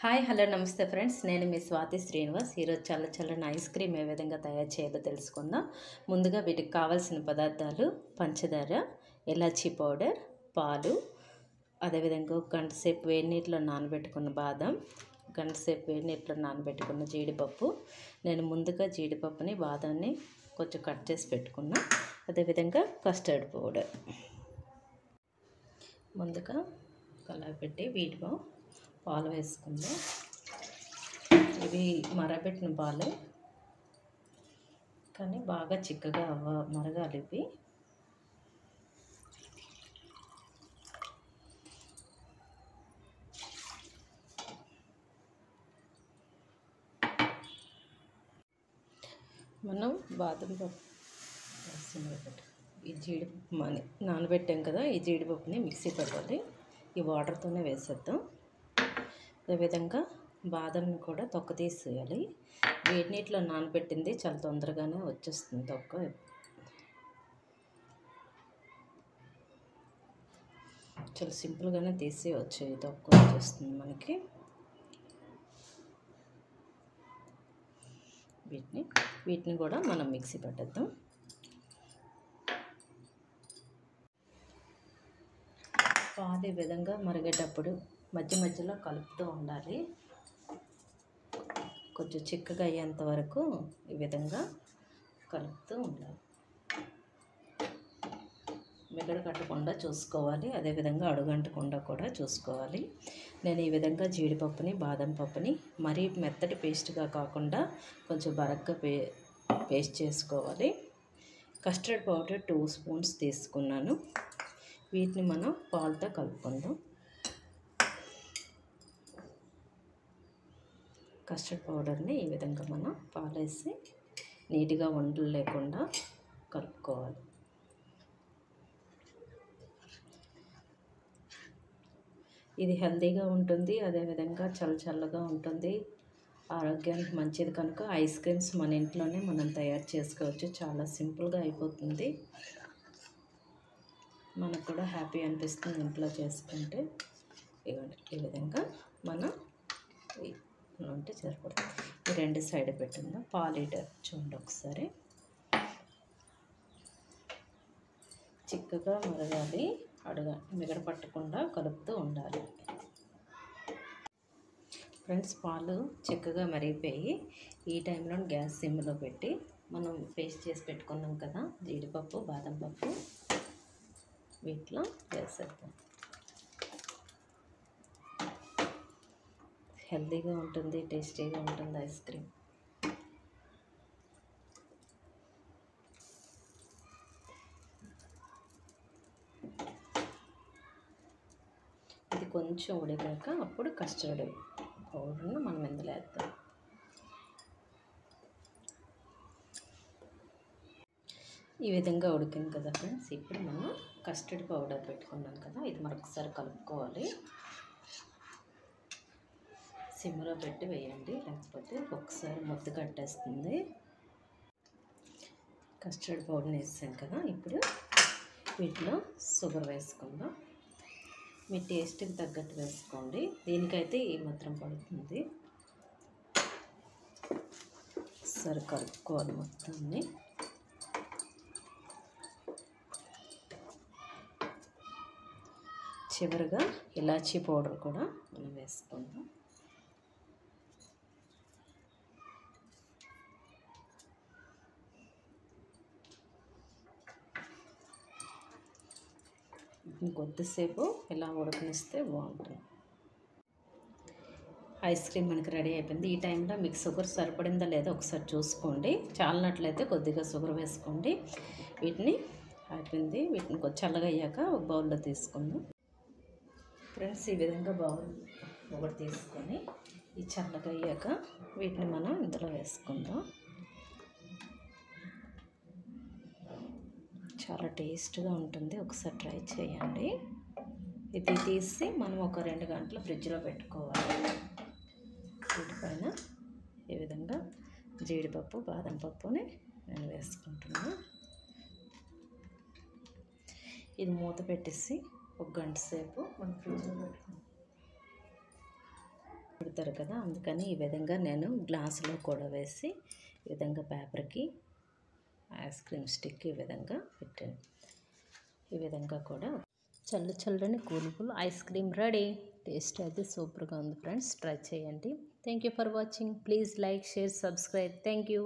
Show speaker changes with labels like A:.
A: Hi hello నమస్తే friends, నేను మీ స్వాతి శ్రీనివాస్. ఈరోజు చల్లని ఐస్ క్రీమ్ ఏ విధంగా తయారు చేయాలో తెలుసుకుందాం. ముందుగా వీటికి కావాల్సిన పదార్థాలు: పంచదార, ఇలాచీ పౌడర్, పాలు, అదేవిధంగా ఒక గంట సేపు వేడి నీటిలో నానబెట్టుకున్న బాదం, గంట సేపు వేడి నీటిలో నానబెట్టుకున్న జీడిపప్పు. నేను ముందుగా జీడిపప్పుని బాదాన్ని కొంచెం కట్ చేసి పెట్టుకున్నా. అదేవిధంగా కస్టర్డ్ పౌడర్. ముందుగా కళాయి పెట్టి వీటిలో పాలు వేసుకుందాం. ఇవి మరగబెట్టిన పాలు, కానీ బాగా చిక్కగా మరగాలి. ఇవి మనం బాదం పప్పు ఈ జీడిపప్పు నానబెట్టాం కదా, ఈ జీడిపప్పుని మిక్సీ పెట్టాలి. ఈ వాటర్తోనే వేసేద్దాం. అదేవిధంగా బాదంని కూడా తొక్క తీసేయాలి. వేడి నీటిలో నానబెట్టింది చాలా తొందరగానే వచ్చేస్తుంది తొక్క. చాలా సింపుల్గానే తీసేయవచ్చు, ఈ తొక్క వచ్చేస్తుంది మనకి. వీటిని కూడా మనం మిక్సీ పట్టేద్దాం. పాలు ఈ విధంగా మరిగేటప్పుడు మధ్య మధ్యలో కలుపుతూ ఉండాలి. కొంచెం చిక్కగా అయ్యేంత వరకు ఈ విధంగా కలుపుతూ ఉండాలి. మిగడ కట్టకుండా చూసుకోవాలి, అదేవిధంగా అడుగంటకుండా కూడా చూసుకోవాలి. నేను ఈ విధంగా జీడిపప్పుని బాదం పప్పుని మరీ మెత్తటి పేస్ట్గా కాకుండా కొంచెం బరగ్గా పేస్ట్ చేసుకోవాలి. కస్టర్డ్ పౌడర్ 2 స్పూన్స్ తీసుకున్నాను. వీటిని మనం పాలతో కలుపుకుందాం. కస్టర్డ్ పౌడర్ని ఈ విధంగా మనం పాలేసి నీట్గా ఉండలు లేకుండా కలుపుకోవాలి. ఇది హెల్తీగా ఉంటుంది, అదేవిధంగా చల్లగా ఉంటుంది, ఆరోగ్యానికి మంచిది. కనుక ఐస్ క్రీమ్స్ మన ఇంట్లోనే మనం తయారు చేసుకోవచ్చు. చాలా సింపుల్గా అయిపోతుంది. మనకు కూడా హ్యాపీ అనిపిస్తుంది ఇంట్లో చేసుకుంటే. ఇవ్వండి, ఈ విధంగా మనం ఉంటే సరిపడుతుంది. ఈ రెండు సైడ్ పెట్టిందా పాలు హీటర్ చూడండి ఒకసారి. చిక్కగా మరగాలి, మిగడ పట్టకుండా కలుపుతూ ఉండాలి. ఫ్రెండ్స్, పాలు చిక్కగా మరిగిపోయి ఈ టైంలో గ్యాస్ సిమ్లో పెట్టి మనం పేస్ట్ చేసి పెట్టుకున్నాం కదా జీడిపప్పు బాదం పప్పు, వీటిలో వేసేద్దాం. హెల్తీగా ఉంటుంది, టేస్టీగా ఉంటుంది ఐస్ క్రీమ్. ఇది కొంచెం ఉడికాక అప్పుడు కస్టర్డ్ పౌడర్ను మనం ఇందులో వేద్దాం. ఈ విధంగా ఉడికింది కదా ఫ్రెండ్స్. ఇప్పుడు మనం కస్టర్డ్ పౌడర్ పెట్టుకున్నాం కదా, ఇది మరొకసారి కలుపుకోవాలి. సిమ్లో పెట్టి వేయండి, లేకపోతే ఒకసారి ముద్ద కట్టేస్తుంది. కస్టర్డ్ పౌడర్ వేసాం కదా, ఇప్పుడు వీటిలో షుగర్ వేసుకుందాం. మీ టేస్ట్కి తగ్గట్టు వేసుకోండి. దీనికైతే ఈ మాత్రం పడుతుంది. సరే, కలుపుకోవాలి మొత్తాన్ని. చివరిగా ఇలాచీ పౌడర్ కూడా మనం వేసుకుందాం. కొద్దిసేపు ఇలా ఉడకనిస్తే బాగుంటుంది. ఐస్ క్రీమ్ మనకి రెడీ అయిపోయింది. ఈ టైంలో మీకు షుగర్ సరిపడిందా లేదా ఒకసారి చూసుకోండి. చాలినట్లయితే కొద్దిగా షుగర్ వేసుకోండి. వీటిని అయిపోయింది. వీటిని కొంచెం చల్లగా అయ్యాక ఒక బౌల్లో తీసుకుందాం. ఫ్రెండ్స్, ఈ విధంగా బౌల్ ఒకటి తీసుకొని ఈ చల్లగా అయ్యాక వీటిని మనం ఇందులో వేసుకుందాం. చాలా టేస్ట్గా ఉంటుంది, ఒకసారి ట్రై చేయండి. ఇది తీసి మనం ఒక 2 గంటలు ఫ్రిడ్జ్లో పెట్టుకోవాలి. వీటిపైన ఈ విధంగా జీడిపప్పు బాదం పప్పుని నేను వేసుకుంటున్నాను. ఇది మూత పెట్టేసి ఒక గంట సేపు మనం ఫ్రిడ్జ్లో అడుగుతారు కదా, అందుకని ఈ విధంగా నేను గ్లాసులో కూడా వేసి ఈ విధంగా పేపర్కి ఐస్ క్రీమ్ స్టిక్ ఈ విధంగా పెట్టాను. ఈ విధంగా కూడా చల్లని cool ice cream ready. Taste అయితే సూపర్గా ఉంది ఫ్రెండ్స్, ట్రై చేయండి. Thank you for watching. Please like, share, subscribe. Thank you.